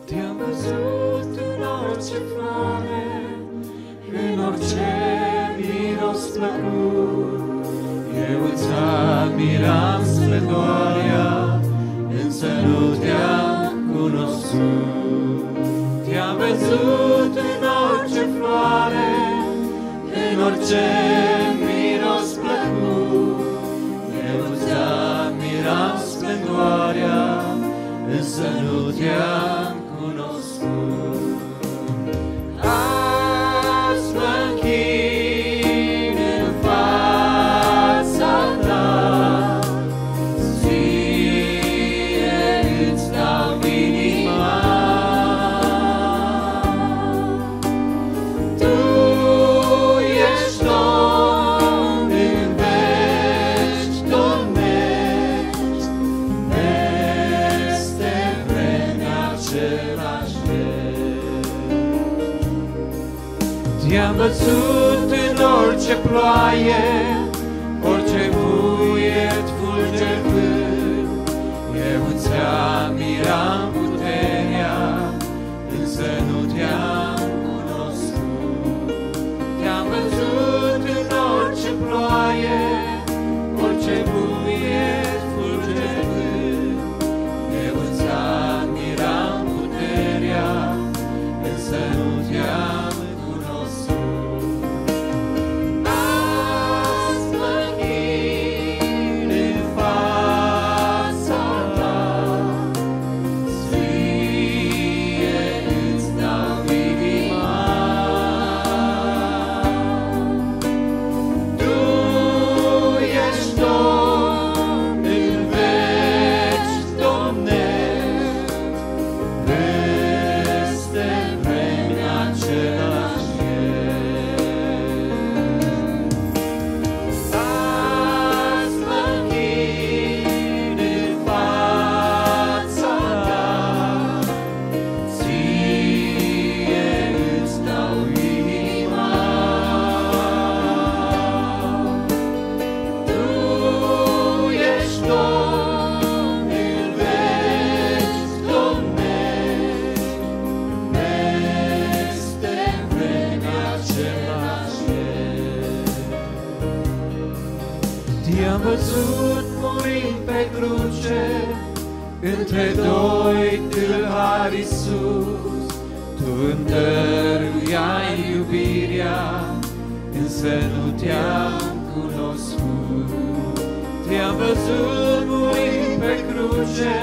Te-am văzut în orice floare, în orice miros plăcut. Eu îți admiram splendoarea, însă nu te-am cunoscut. Te-am văzut în orice floare, în orice miros plăcut. Eu îți admiram splendoarea, însă nu te-am cunoscut. Azi mă închin în fața ta, ție îți dau inima. Tu ești Domn în veci, domnești, peste vremea același ești. Te-am văzut în orice ploaie, orice buiet, fulger, vânt. Eu îți admiram puterea, însă nu te-am cunoscut. Te-am văzut în orice ploaie, orice buiet, fulger, vânt. Eu îți admiram puterea, însă nu te-am cunoscut. Azi mă închin în fața ta, ție îți dau inima. Tu ești Domn în veci, domnești, peste vremea același ești. Azi mă închin în fața ta, ție îți dau inima. Tu ești Domn în veci, domnești, peste vremea același ești. Te-am văzut murind pe cruce, între doi tâlhari Iisus. Tu îmi dăruiai iubirea, însă nu te-am cunoscut. Te-am văzut murind pe cruce,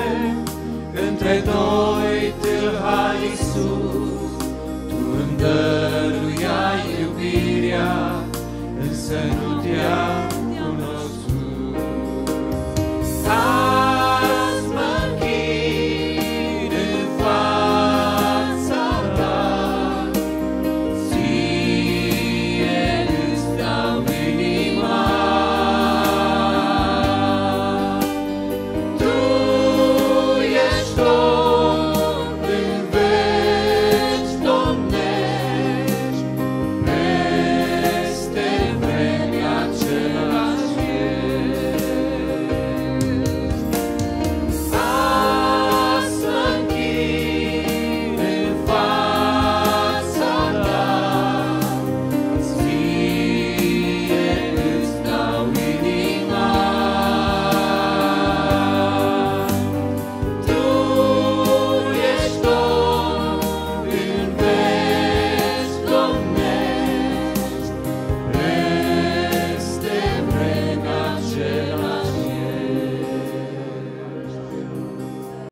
între doi tâlhari Iisus. Tu îmi dăruiai iubirea, însă nu te-am